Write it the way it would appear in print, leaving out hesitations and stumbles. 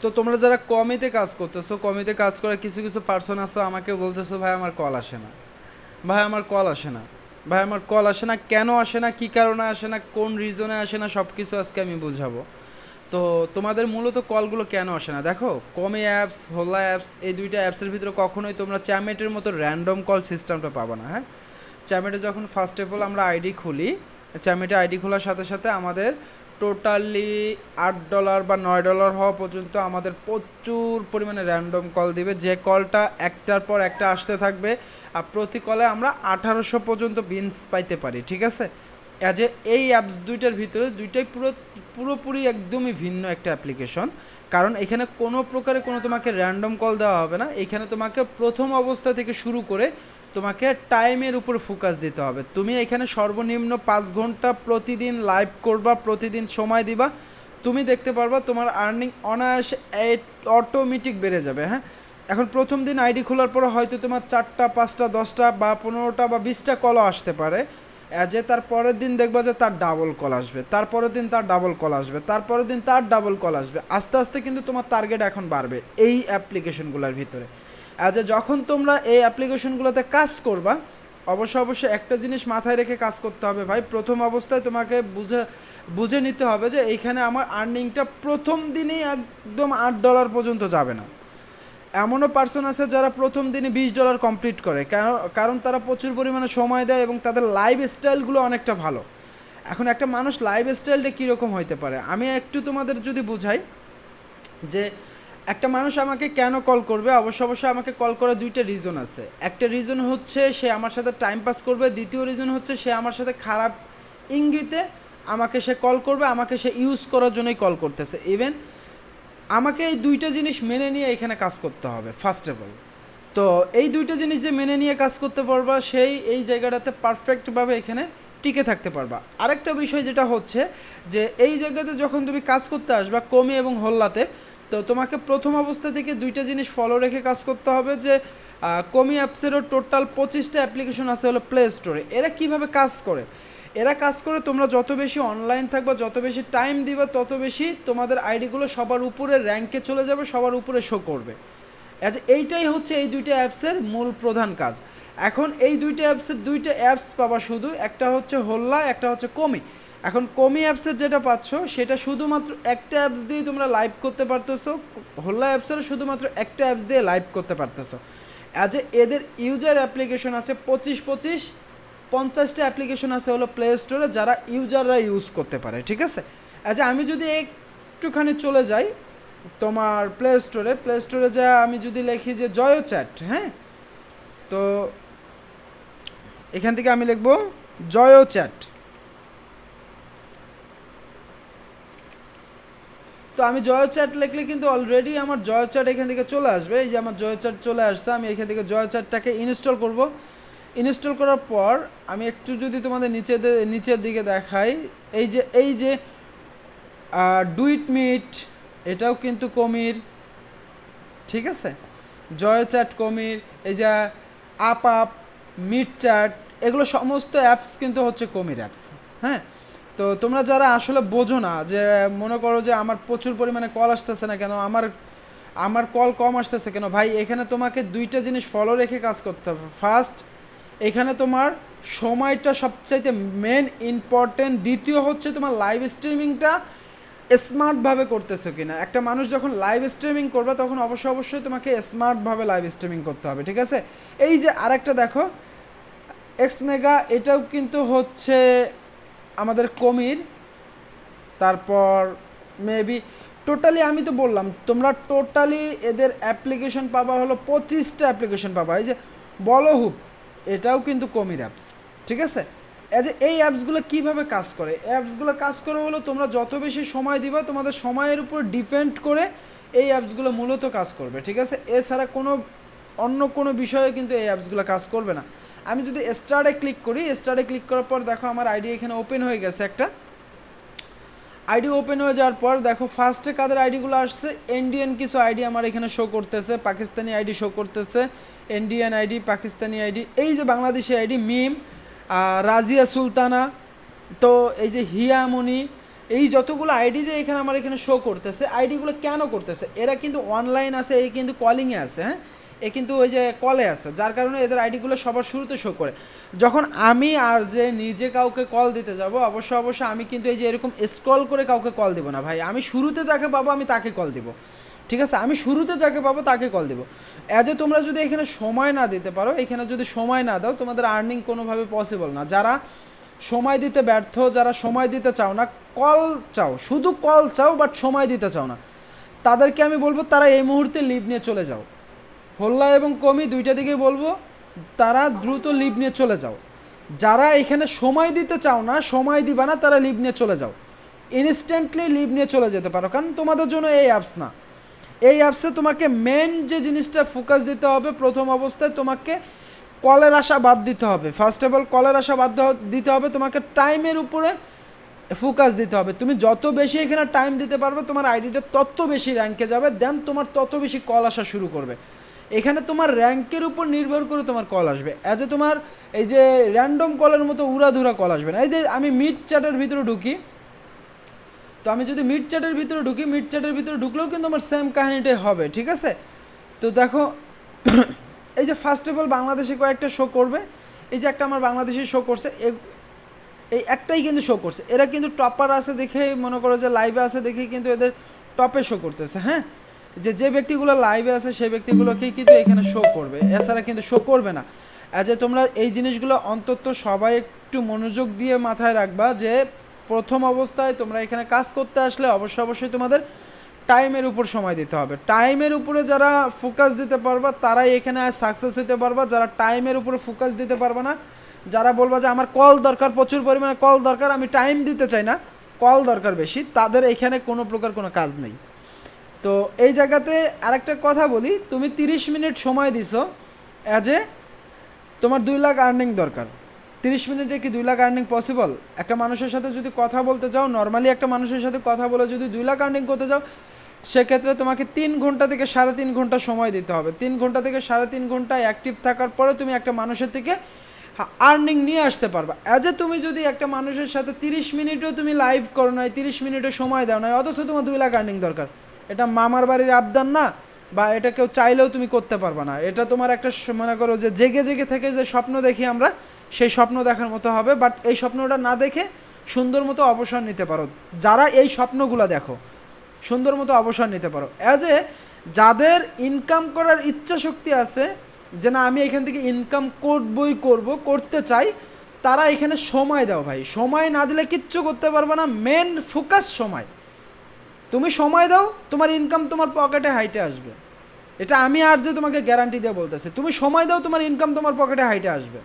তো তোমরা যারা কমিতে কাজ করতেছো, কমিতে কাজ করে কিছু কিছু পার্সন আছো আমাকে বলতেছো ভাই আমার কল আসে না, ভাই আমার কল আসে না, ভাই আমার কল আসে না, কেন আসে না, কী কারণে আসে না, কোন রিজনে আসে না, সব কিছু আজকে আমি বুঝাবো। তো তোমাদের মূলত কলগুলো কেন আসে না দেখো, কমি অ্যাপস, হোলা অ্যাপস, এই দুইটা অ্যাপসের ভিতরে কখনোই তোমরা চ্যামেটের মতো র্যান্ডম কল সিস্টেমটা পাবা না। হ্যাঁ, চ্যামেটে যখন ফার্স্ট অফ অল আমরা আইডি খুলি, চ্যামেটে আইডি খোলার সাথে সাথে আমাদের টোটালি $8 বা $9 হওয়া পর্যন্ত আমাদের প্রচুর পরিমাণে র্যান্ডম কল দিবে, যে কলটা একটার পর একটা আসতে থাকবে। আর প্রতি কলে আমরা 1800 পর্যন্ত বিনস পাইতে পারি, ঠিক আছে। অ্যাজ এ এই অ্যাপস দুইটার ভিতরে দুইটাই পুরোপুরি একদমই ভিন্ন একটা অ্যাপ্লিকেশন। কারণ এখানে কোনো প্রকারে কোনো তোমাকে র্যান্ডম কল দেওয়া হবে না, এখানে তোমাকে প্রথম অবস্থা থেকে শুরু করে তোমাকে টাইমের উপর ফোকাস দিতে হবে। তুমি এখানে সর্বনিম্ন 5 ঘন্টা প্রতিদিন লাইভ করবা, প্রতিদিন সময় দিবা, তুমি দেখতে পারবা তোমার আর্নিং অনায়াসে অটোমেটিক বেড়ে যাবে। হ্যাঁ, এখন প্রথম দিন আইডি খোলার পরে হয়তো তোমার 4টা 5টা 10টা বা 15টা বা 20টা কলও আসতে পারে, যে তার পরের দিন দেখবা যে তার ডাবল কল আসবে, তারপরের দিন তার ডাবল কল আসবে, তারপরের দিন তার ডাবল কল আসবে, আস্তে আস্তে কিন্তু তোমার টার্গেট এখন বাড়বে এই অ্যাপ্লিকেশনগুলোর ভিতরে। যখন তোমরা এই অ্যাপ্লিকেশনগুলোতে কাজ করবা, অবশ্যই একটা জিনিস মাথায় রেখে কাজ করতে হবে ভাই। প্রথম অবস্থায় তোমাকে বুঝে নিতে হবে যে এইখানে আমার আর্নিংটা প্রথম দিনেই একদম $8 পর্যন্ত যাবে না। এমনও পার্সন আছে যারা প্রথম দিনে $20 কমপ্লিট করে, কারণ তারা প্রচুর পরিমাণে সময় দেয় এবং তাদের লাইফ স্টাইলগুলো অনেকটা ভালো। এখন একটা মানুষ লাইফ স্টাইলটা কীরকম হইতে পারে আমি একটু তোমাদের যদি বুঝাই, যে একটা মানুষ আমাকে কেন কল করবে, অবশ্যই আমাকে কল করার দুইটা রিজন আছে। একটা রিজন হচ্ছে সে আমার সাথে টাইম পাস করবে, দ্বিতীয় রিজন হচ্ছে সে আমার সাথে খারাপ ইঙ্গিতে আমাকে সে কল করবে, আমাকে সে ইউজ করার জন্যই কল করতেছে। ইভেন আমাকে এই দুইটা জিনিস মেনে নিয়ে এখানে কাজ করতে হবে ফার্স্ট অফ অল। তো এই দুইটা জিনিস যে মেনে নিয়ে কাজ করতে পারবা, সেই এই জায়গাটাতে পারফেক্টভাবে এখানে টিকে থাকতে পারবা। আরেকটা বিষয় যেটা হচ্ছে যে এই জায়গাতে যখন তুমি কাজ করতে আসবা কমি এবং হোল্লাতে, তো তোমাকে প্রথম অবস্থা থেকে দুইটা জিনিস ফলো রেখে কাজ করতে হবে। যে কমি অ্যাপসেরও টোটাল 25টা অ্যাপ্লিকেশন আছে হলো প্লে স্টোরে। এরা কিভাবে কাজ করে, এরা কাজ করে তোমরা যত বেশি অনলাইন থাকবা, যত বেশি টাইম দিবা, তত বেশি তোমাদের আইডিগুলো সবার উপরে র্যাঙ্কে চলে যাবে, সবার উপরে শো করবে। এইটাই হচ্ছে এই দুইটা অ্যাপসের মূল প্রধান কাজ। এখন এই দুইটা অ্যাপসের দুইটা অ্যাপস পাবা শুধু, একটা হচ্ছে হোল্লা, একটা হচ্ছে কমি। এখন কমি অ্যাপসের যেটা পাচ্ছ সেটা শুধুমাত্র একটা অ্যাপস দিয়ে তোমরা লাইভ করতে পারতেছো, হোল্লা অ্যাপসেরও শুধুমাত্র একটা অ্যাপস দিয়ে লাইভ করতে পারতেছো। এদের ইউজার অ্যাপ্লিকেশন আছে 50টা অ্যাপ্লিকেশন আছে হলো প্লে স্টোরে, যারা ইউজাররা ইউজ করতে পারে, ঠিক আছে। আমি যদি একটুখানি চলে যাই তোমার প্লে স্টোরে যা আমি যদি লিখি যে জয় চ্যাট, হ্যাঁ, তো এখান থেকে আমি লিখব জয় চ্যাট। তো আমি জয় চ্যাট লিখলে কিন্তু অলরেডি আমার জয় চ্যাট এখান থেকে চলে আসবে। এই যে আমার জয় চ্যাট চলে আসছে, আমি এখান থেকে জয় চ্যাটটাকে ইনস্টল করব। ইনস্টল করার পর আমি একটু যদি তোমাদের নিচের দিকে দেখাই, এই যে ডুইট মিট, এটাও কিন্তু কমির, ঠিক আছে। জয় চ্যাট কমির, এই যে আপ মিট চ্যাট, এগুলো সমস্ত অ্যাপস কিন্তু হচ্ছে কমির অ্যাপস। হ্যাঁ, তো তোমরা যারা আসলে বোঝো না, যে মনে করো যে আমার প্রচুর পরিমাণে কল আসতেছে না কেন, আমার কল কম আসতেছে কেন, ভাই এখানে তোমাকে দুইটা জিনিস ফলো রেখে কাজ করতে হবে। ফার্স্ট, এখানে তোমার সময়টা সবচাইতে মেন ইম্পর্টেন্ট। দ্বিতীয় হচ্ছে তোমার লাইভ স্ট্রিমিংটা স্মার্টভাবে করতেছো কিনা। একটা মানুষ যখন লাইভ স্ট্রিমিং করবে তখন অবশ্যই তোমাকে স্মার্টভাবে লাইভ স্ট্রিমিং করতে হবে, ঠিক আছে। এই যে আরেকটা দেখো এক্স মেগা, এটাও কিন্তু হচ্ছে আমাদের কমির। তারপর মেবি টোটালি আমি তো বললাম তোমরা টোটালি এদের অ্যাপ্লিকেশন পাবা হলো 25টা অ্যাপ্লিকেশন পাবা। এই যে বলো হুপ, এটাও কিন্তু কমির অ্যাপস, ঠিক আছে। এই অ্যাপসগুলো কীভাবে কাজ করে, অ্যাপসগুলো কাজ করে হলো তোমরা যত বেশি সময় দিবা তোমাদের সময়ের উপর ডিপেন্ড করে এই অ্যাপসগুলো মূলত কাজ করবে, ঠিক আছে। এছাড়া অন্য কোনো বিষয়ে কিন্তু এই অ্যাপসগুলো কাজ করবে না। আমি যদি স্টার্টে ক্লিক করি, স্টার্টে ক্লিক করার পর দেখো আমার আইডি এখানে ওপেন হয়ে গেছে। একটা আইডি ওপেন হয়ে যাওয়ার পর দেখো ফার্স্টে কাদের আইডিগুলো আসছে, ইন্ডিয়ান কিছু আইডি আমার এখানে শো করতেছে, পাকিস্তানি আইডি শো করতেছে, ইন্ডিয়ান আইডি, পাকিস্তানি আইডি, এই যে বাংলাদেশি আইডি মিম, রাজিয়া সুলতানা, তো এই যে হিয়ামনি, এই যতগুলো আইডি যে এখানে আমার এখানে শো করতেছে, আইডিগুলো কেন করতেছে? এরা কিন্তু অনলাইন আছে, এই কিন্তু কলিংয়ে আছে, হ্যাঁ, এ কিন্তু ওই যে কলে আছে, যার কারণে এদের আইডিগুলো সবার শুরুতে শো করে। যখন আমি আর যে নিজে কাউকে কল দিতে যাব, অবশ্যই আমি কিন্তু এই যে এরকম স্ক্রল করে কাউকে কল দিব না ভাই। আমি শুরুতে যাকে পাবো আমি তাকে কল দিব, ঠিক আছে? আমি শুরুতে যাকে পাবো তাকে কল দিব। অ্যাজ এ তোমরা যদি এখানে সময় না দিতে পারো, এখানে যদি সময় না দাও, তোমাদের আর্নিং কোনোভাবে পসিবল না। যারা সময় দিতে ব্যর্থ, যারা সময় দিতে চাও না, কল চাও, শুধু কল চাও বাট সময় দিতে চাও না, তাদেরকে আমি বলবো তারা এই মুহূর্তে লিভ নিয়ে চলে যাও। হোল্লা এবং কমি দুইটা দিকেই বলবো, তারা দ্রুত লিভ নিয়ে চলে যাও। যারা এখানে সময় দিতে চাও না, সময় দিবা না, তারা লিভ নিয়ে চলে যাও। ইনস্ট্যান্টলি লিভ নিয়ে চলে যেতে পারো, কারণ তোমাদের জন্য এই অ্যাপস না। এই অ্যাপসে তোমাকে মেন যে জিনিসটা ফোকাস দিতে হবে, প্রথম অবস্থায় তোমাকে কলের আশা বাদ দিতে হবে। ফার্স্ট অফ অল কলের আশা বাদ দিতে হবে, তোমাকে টাইমের উপরে ফোকাস দিতে হবে। তুমি যত বেশি এখানে টাইম দিতে পারবে, তোমার আইডিটা তত বেশি র্যাঙ্কে যাবে, দেন তোমার তত বেশি কল আসা শুরু করবে। এখানে তোমার র্যাঙ্কের উপর নির্ভর করে তোমার কল আসবে। অ্যাজ এ তোমার এই যে র্যান্ডম কলের মতো উড়াধুরা কল আসবে না। এই যে আমি মিড চ্যাটের ভিতরে ঢুকি, তো আমি যদি মিড চ্যাটের ভিতরে ঢুকি, মিড চ্যাটের ভিতরে ঢুকলেও কিন্তু আমার সেম কাহিনিটাই হবে, ঠিক আছে? তো দেখো এই যে ফার্স্ট অফ অল বাংলাদেশে কয়েকটা শো করবে, এই যে একটা আমার বাংলাদেশি শো করছে, এই একটাই কিন্তু শো করছে। এরা কিন্তু টপার আছে দেখে, মনে করো যে লাইভে আছে দেখে কিন্তু এদের টপে শো করতেছে, হ্যাঁ, যে ব্যক্তিগুলো লাইভে আছে সেই ব্যক্তিগুলোকেই কিন্তু এখানে শো করবে, এছাড়া কিন্তু শো করবে না। অ্যাজ এ তোমরা এই জিনিসগুলো অন্তত সবাই একটু মনোযোগ দিয়ে মাথায় রাখবা, যে প্রথম অবস্থায় তোমরা এখানে কাজ করতে আসলে অবশ্যই তোমাদের টাইমের উপর সময় দিতে হবে। টাইমের উপরে যারা ফোকাস দিতে পারবা তারাই এখানে সাকসেস হতে পারবা। যারা টাইমের উপরে ফোকাস দিতে পারবা না, যারা বলবা যে আমার কল দরকার, প্রচুর পরিমাণে কল দরকার, আমি টাইম দিতে চাই না, কল দরকার বেশি, তাদের এখানে কোনো প্রকার কোনো কাজ নেই। তো এই জায়গাতে আরেকটা কথা বলি, তুমি 30 মিনিট সময় দিছো, অ্যাজ এ তোমার 2 লাখ আর্নিং দরকার। 30 মিনিটে কি 2 লাখ আর্নিং পসিবল? একটা মানুষের সাথে যদি কথা বলতে যাও, নর্মালি একটা মানুষের সাথে কথা বলে যদি 2 লাখ আর্নিং করতে যাও, সেক্ষেত্রে তোমাকে 3 ঘন্টা থেকে 3.5 ঘন্টা সময় দিতে হবে। 3 ঘন্টা থেকে 3.5 ঘন্টা অ্যাক্টিভ থাকার পরে তুমি একটা মানুষের থেকে আর্নিং নিয়ে আসতে পারবা। অ্যাজ এ তুমি যদি একটা মানুষের সাথে 30 মিনিটও তুমি লাইভ করো নাই, 30 মিনিটও সময় দাও নাই, অথচ তোমার 2 লাখ আর্নিং দরকার, এটা মামার বাড়ির আবদার না, বা এটা কেউ চাইলেও তুমি করতে পারবা না। এটা তোমার একটা মনে করো যে জেগে থেকে যে স্বপ্ন দেখি আমরা, সেই স্বপ্ন দেখার মতো হবে। বাট এই স্বপ্নটা না দেখে সুন্দর মতো অবসর নিতে পারো। যারা এই স্বপ্নগুলো দেখো, সুন্দর মতো অবসর নিতে পারো। অ্যাজ এ যাদের ইনকাম করার ইচ্ছা শক্তি আছে, যে না আমি এখান থেকে ইনকাম করতে চাই, তারা এখানে সময় দাও ভাই। সময় না দিলে কিচ্ছু করতে পারবে না। মেন ফোকাস সময়। তুমি সময় দাও, তোমার ইনকাম তোমার পকেটে হাইটে আসবে। এটা আমি আর যে তোমাকে গ্যারান্টি দিয়ে বলতেছি, তুমি সময় দাও, তোমার ইনকাম তোমার পকেটে হাইটে আসবে।